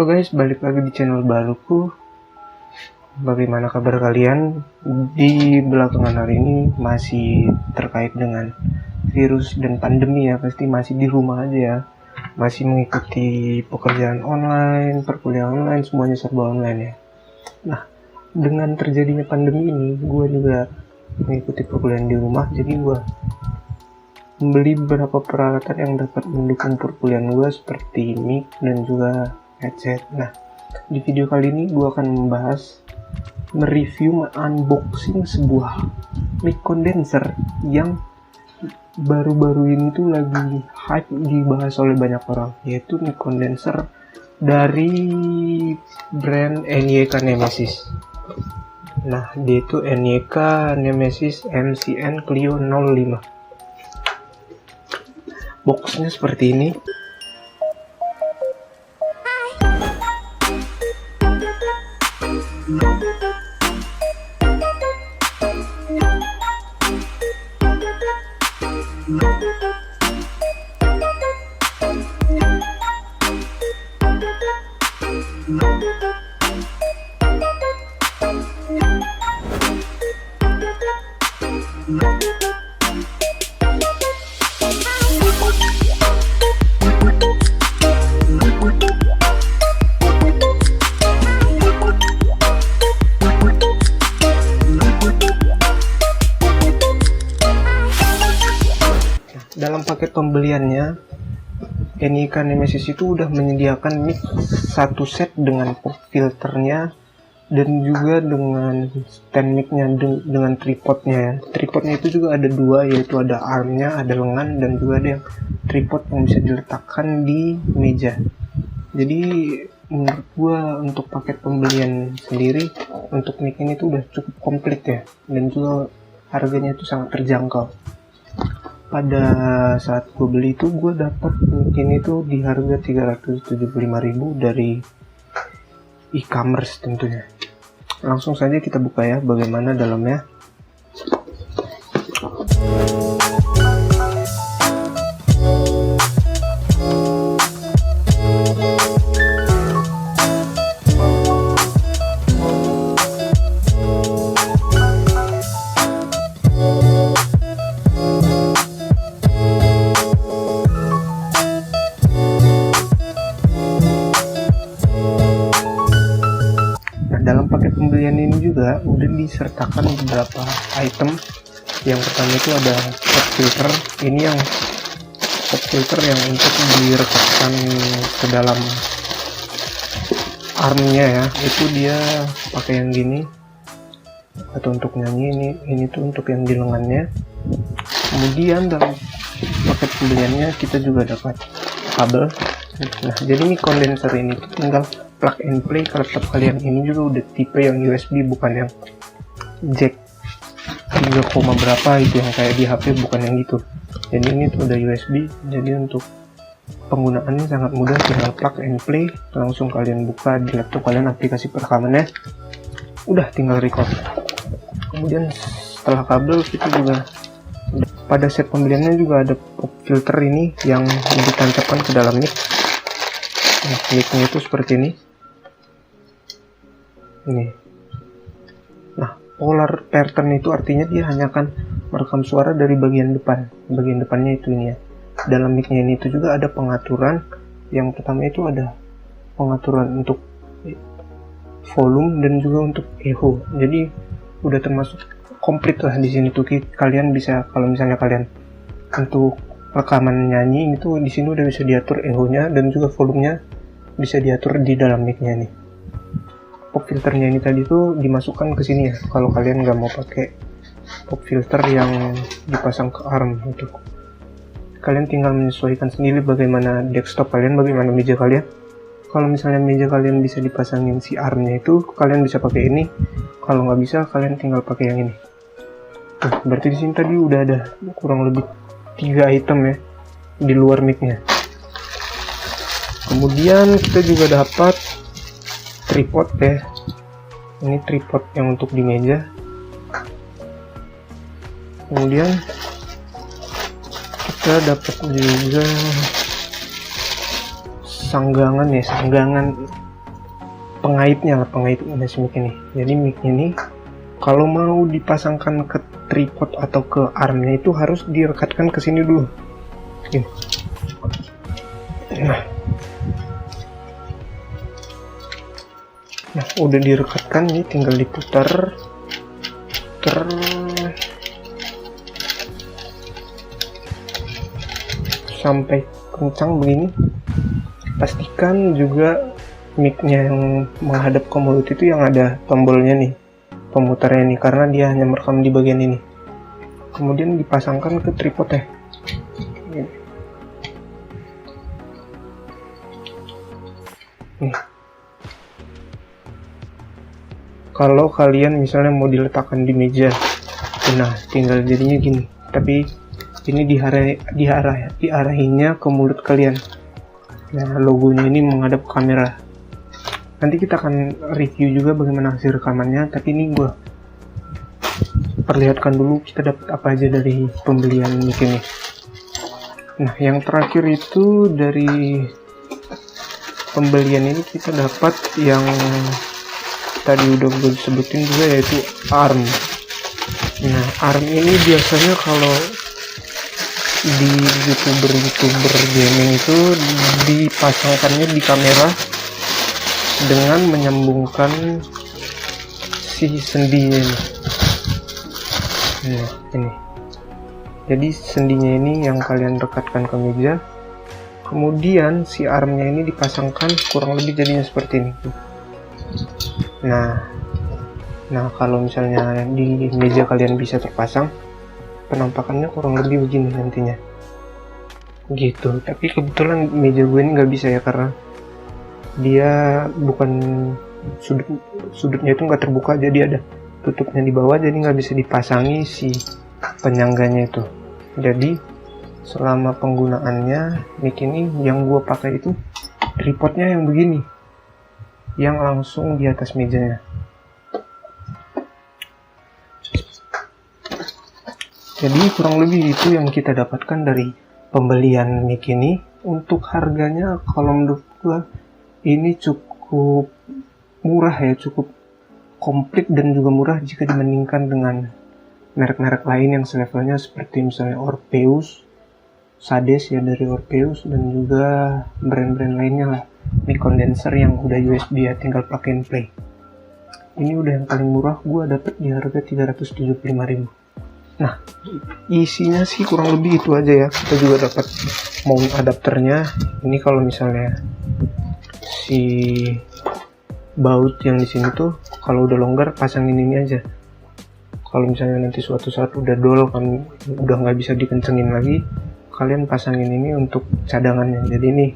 Halo guys, balik lagi di channel baruku. Bagaimana kabar kalian? Di belakangan hari ini masih terkait dengan virus dan pandemi ya, pasti masih di rumah aja ya. Masih mengikuti pekerjaan online, perkuliahan online, semuanya serba online ya. Nah, dengan terjadinya pandemi ini, gue juga mengikuti perkuliahan di rumah, jadi gue membeli beberapa peralatan yang dapat mendukung perkuliahan gue seperti mic dan juga headset. Nah, di video kali ini gue akan membahas, mereview, unboxing sebuah mic condenser yang baru-baru ini tuh lagi hype dibahas oleh banyak orang, yaitu mic condenser dari brand NYK Nemesis. Nah, dia itu NYK Nemesis MCN Clio 05. Boxnya seperti ini. Dalam paket pembeliannya, NYK Nemesis itu udah menyediakan mic satu set dengan pop filternya dan juga dengan stand mic-nya dengan tripodnya ya. Tripodnya itu juga ada dua, yaitu ada armnya, ada lengan, dan juga ada yang tripod yang bisa diletakkan di meja. Jadi menurut gua untuk paket pembelian sendiri untuk mic ini tuh udah cukup komplit ya, dan juga harganya itu sangat terjangkau. Pada saat gue beli itu gue dapat mic ini tuh di harga 375.000 dari e-commerce tentunya. Langsung saja kita buka ya bagaimana dalamnya. Dalam paket pembelian ini juga udah disertakan beberapa item. Yang pertama itu ada pop filter. Ini yang pop filter yang untuk direkatkan ke dalam armnya ya. Itu dia pakai yang gini, atau untuk nyanyi ini tuh untuk yang di lengannya. Kemudian dalam paket pembeliannya kita juga dapat kabel. Nah, jadi ini kondenser ini tuh tinggal plug and play ke laptop kalian. Ini juga udah tipe yang USB, bukan yang jack 3, berapa itu yang kayak di HP, bukan yang gitu. Jadi ini tuh udah USB, jadi untuk penggunaannya sangat mudah, tinggal plug and play, langsung kalian buka di laptop kalian aplikasi perekamannya, udah tinggal record. Kemudian setelah kabel kita juga pada set pembeliannya juga ada pop filter ini yang ditancapkan ke dalam mic. Nah, mic-nya itu seperti ini. Nah, polar pattern itu artinya dia hanya akan merekam suara dari bagian depan. Bagian depannya itu ini ya. Dalam mic-nya ini itu juga ada pengaturan. Yang pertama itu ada pengaturan untuk volume dan juga untuk echo. Jadi udah termasuk komplit lah di sini tuh. Kalian bisa, kalau misalnya kalian untuk rekaman nyanyi itu di sini udah bisa diatur echo-nya dan juga volumenya bisa diatur di dalam mic-nya nih. Pop filternya ini tadi tuh dimasukkan ke sini ya. Kalau kalian nggak mau pakai pop filter yang dipasang ke arm itu, kalian tinggal menyesuaikan sendiri bagaimana desktop kalian, bagaimana meja kalian. Kalau misalnya meja kalian bisa dipasangin si armnya itu, kalian bisa pakai ini. Kalau nggak bisa, kalian tinggal pakai yang ini. Nah, berarti di sini tadi udah ada kurang lebih 3 item ya di luar mic-nya. Kemudian kita juga dapat tripod ya. Ini tripod yang untuk di meja. Kemudian kita dapat juga sanggangan pengaitnya si mic ini. Jadi mic ini kalau mau dipasangkan ke tripod atau ke armnya itu harus direkatkan ke sini dulu. Gini. Nah, udah direkatkan, ini tinggal diputar sampai kencang begini. Pastikan juga mic-nya yang menghadap ke mulut itu yang ada tombolnya nih, pemutarnya nih, karena dia hanya merekam di bagian ini. Kemudian dipasangkan ke tripodnya. Nih. Kalau kalian misalnya mau diletakkan di meja, nah tinggal jadinya gini, tapi ini diarahinnya ke mulut kalian. Nah, logonya ini menghadap kamera. Nanti kita akan review juga bagaimana hasil rekamannya, tapi ini gue perlihatkan dulu kita dapat apa aja dari pembelian mic ini. Nah, yang terakhir itu dari pembelian ini kita dapat yang tadi udah gue sebutin juga, yaitu arm. Nah, arm ini biasanya kalau di youtuber gaming itu dipasangkannya di kamera dengan menyambungkan si sendinya ini. Nah, ini. Jadi sendinya ini yang kalian rekatkan ke meja. Kemudian si armnya ini dipasangkan kurang lebih jadinya seperti ini. Nah, kalau misalnya di meja kalian bisa terpasang, penampakannya kurang lebih begini nantinya. Gitu. Tapi kebetulan meja gue ini nggak bisa ya, karena dia bukan sudutnya itu nggak terbuka, jadi ada tutupnya di bawah, jadi nggak bisa dipasangi si penyangganya itu. Jadi selama penggunaannya mic ini yang gue pakai itu tripodnya yang begini, yang langsung di atas mejanya. Jadi kurang lebih itu yang kita dapatkan dari pembelian mic ini. Untuk harganya kalau menurut gua ini cukup murah ya, cukup komplit dan juga murah jika dibandingkan dengan merek-merek lain yang selevelnya seperti misalnya Orpheus, Sades ya dari Orpheus, dan juga brand-brand lainnya lah, mic condenser yang udah USB ya, tinggal plug and play. Ini udah yang paling murah, gua dapet di harga 375.000. Nah, isinya sih kurang lebih itu aja ya. Kita juga dapat mount adapternya. Ini kalau misalnya si baut yang di sini tuh kalau udah longgar pasangin ini aja. Kalau misalnya nanti suatu saat udah dol kan, udah nggak bisa dikencengin lagi, kalian pasangin ini untuk cadangannya. Jadi ini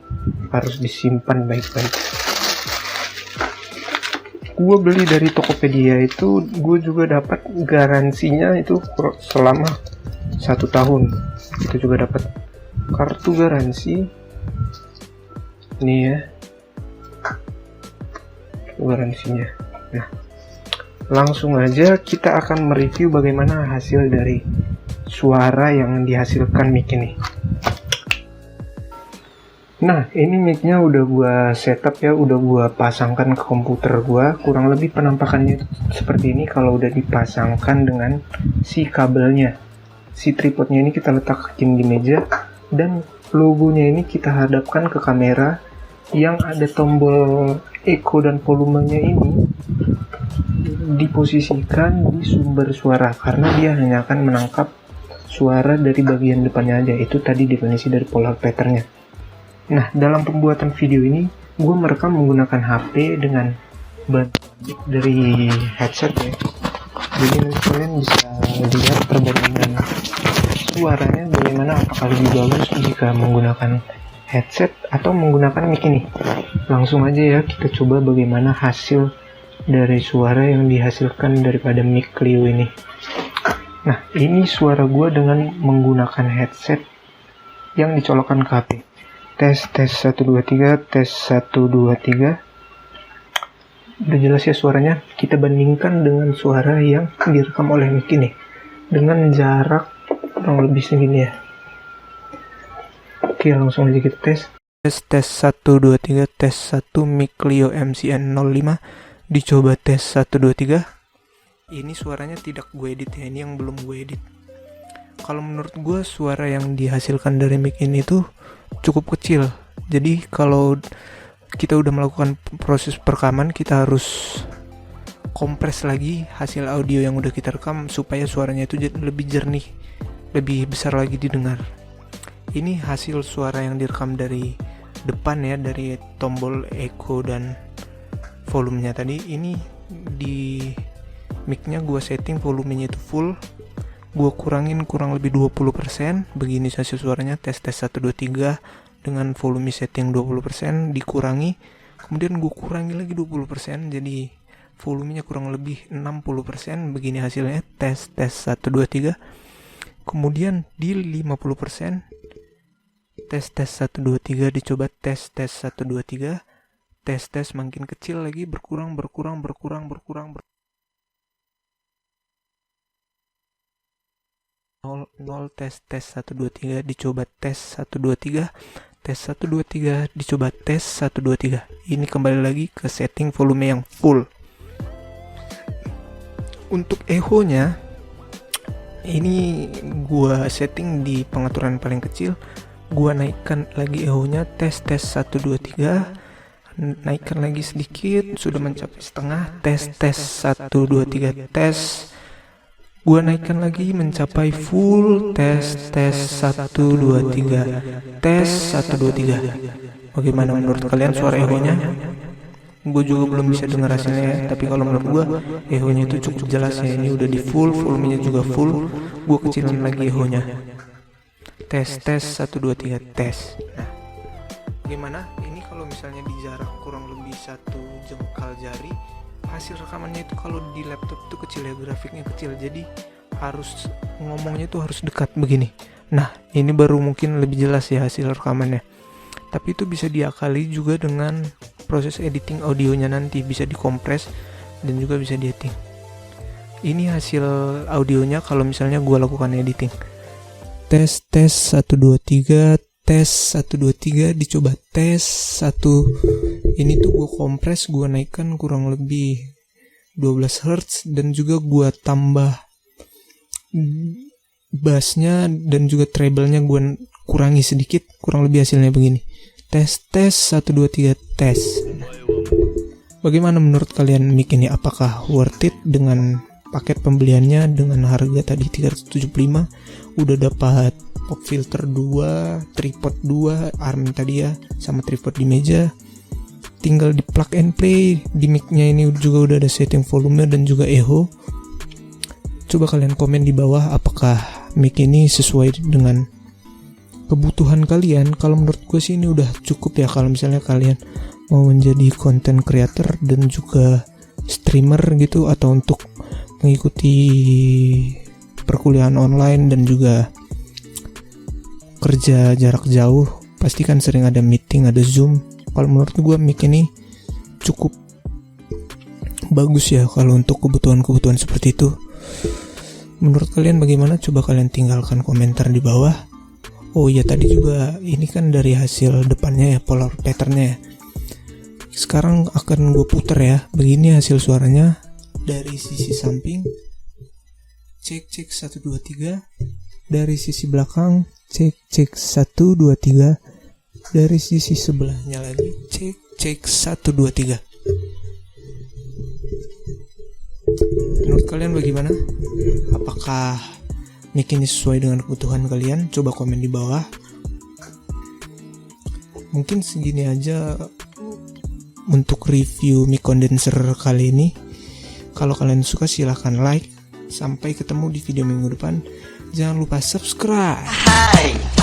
harus disimpan baik-baik. Gue beli dari Tokopedia itu, gue juga dapat garansinya itu selama 1 tahun. Kita juga dapat kartu garansi. Nih ya, garansinya. Nah, langsung aja kita akan mereview bagaimana hasil dari suara yang dihasilkan mic ini. Nah, ini mic-nya udah gua setup ya, udah gua pasangkan ke komputer gua. Kurang lebih penampakannya seperti ini kalau udah dipasangkan dengan si kabelnya. Si tripodnya ini kita letakin di meja, dan logonya ini kita hadapkan ke kamera yang ada tombol echo dan volumenya ini diposisikan di sumber suara, karena dia hanya akan menangkap suara dari bagian depannya aja. Itu tadi definisi dari polar pattern-nya. Nah, dalam pembuatan video ini, gue merekam menggunakan HP dengan bantuan dari headset ya. Jadi nanti kalian bisa lihat perbandingan suaranya bagaimana, apakah lebih bagus jika menggunakan headset atau menggunakan mic ini. Langsung aja ya, kita coba bagaimana hasil dari suara yang dihasilkan daripada mic Clio ini. Nah, ini suara gue dengan menggunakan headset yang dicolokkan ke HP. Tes 1 2 3, tes 1 2 3. Udah jelas ya suaranya. Kita bandingkan dengan suara yang direkam oleh mic ini dengan jarak kurang lebih segini ya. Oke, langsung aja kita tes. tes 1 2 3 tes 1 mic Clio MCN 05. Dicoba tes 1 2 3. Ini suaranya tidak gue edit ya, ini yang belum gue edit. Kalau menurut gue suara yang dihasilkan dari mic ini tuh cukup kecil. Jadi kalau kita udah melakukan proses perekaman, kita harus kompres lagi hasil audio yang udah kita rekam supaya suaranya itu lebih jernih, lebih besar lagi didengar. Ini hasil suara yang direkam dari depan ya, dari tombol echo dan volumenya tadi. Ini di mic-nya gue setting volumenya itu full, gue kurangin kurang lebih 20%. Begini hasil suaranya, tes 1 2 3 dengan volume setting 20% dikurangi, kemudian gue kurangi lagi 20%, jadi volumenya kurang lebih 60%. Begini hasilnya, tes 1 2 3. Kemudian di 50%, tes 1 2 3, dicoba tes 1 2 3. Tes makin kecil lagi, berkurang 0 tes 1 2 3, dicoba tes 1 2 3. Tes 1 2 3, dicoba tes 1 2 3. Ini kembali lagi ke setting volume yang full. Untuk echo-nya ini gua setting di pengaturan paling kecil. Gua naikkan lagi echo-nya, tes 1 2 3. Naikkan lagi sedikit, sudah mencapai setengah. Tes 1 2 3 tes. Gua naikkan lagi mencapai full. Tes 1 2 3. Tes 1 2 3. Bagaimana menurut kalian suara echo-nya? Gue juga belum bisa dengar hasilnya ya, tapi kalau menurut gue echo-nya itu cukup jelas ya. Ini udah di full, volumenya juga full. Gue kecilin lagi echo-nya. Tes 1 2 3 tes. Nah, gimana? Ini kalau misalnya di jarak kurang lebih 1 jengkal jari, hasil rekamannya itu kalau di laptop itu kecil ya, grafiknya kecil. Jadi harus ngomongnya itu harus dekat begini. Nah, ini baru mungkin lebih jelas ya hasil rekamannya. Tapi itu bisa diakali juga dengan proses editing audionya, nanti bisa dikompres dan juga bisa di-editing. Ini hasil audionya kalau misalnya gue lakukan editing. Tes 1 2 3, tes 1 2 3, dicoba tes 1. Ini tuh gue kompres, gue naikkan kurang lebih 12 Hz dan juga gue tambah bassnya dan juga treble-nya gue kurangi sedikit, kurang lebih hasilnya begini. Tes 1 2 3 tes. Bagaimana menurut kalian mic ini? Apakah worth it dengan paket pembeliannya dengan harga tadi 375? Udah dapat pop filter 2, tripod 2, arm tadi ya, sama tripod di meja. Tinggal di plug and play. Di mic-nya ini juga udah ada setting volume dan juga echo. Coba kalian komen di bawah apakah mic ini sesuai dengan kebutuhan kalian. Kalau menurut gue sih ini udah cukup ya, kalau misalnya kalian mau menjadi content creator dan juga streamer gitu, atau untuk mengikuti perkuliahan online dan juga kerja jarak jauh. Pasti kan sering ada meeting, ada Zoom. Kalau menurut gue mic ini cukup bagus ya kalau untuk kebutuhan-kebutuhan seperti itu. Menurut kalian bagaimana? Coba kalian tinggalkan komentar di bawah. Oh iya, tadi juga ini kan dari hasil depannya ya, polar patternnya ya. Sekarang akan gue puter ya. Begini hasil suaranya dari sisi samping. Cek 1 2 3. Dari sisi belakang cek 1 2 3. Dari sisi sebelahnya lagi cek 1 2 3. Menurut kalian bagaimana? Apakah mic ini sesuai dengan kebutuhan kalian? Coba komen di bawah. Mungkin segini aja untuk review mic condenser kali ini. Kalau kalian suka silahkan like. Sampai ketemu di video minggu depan. Jangan lupa subscribe. Hai.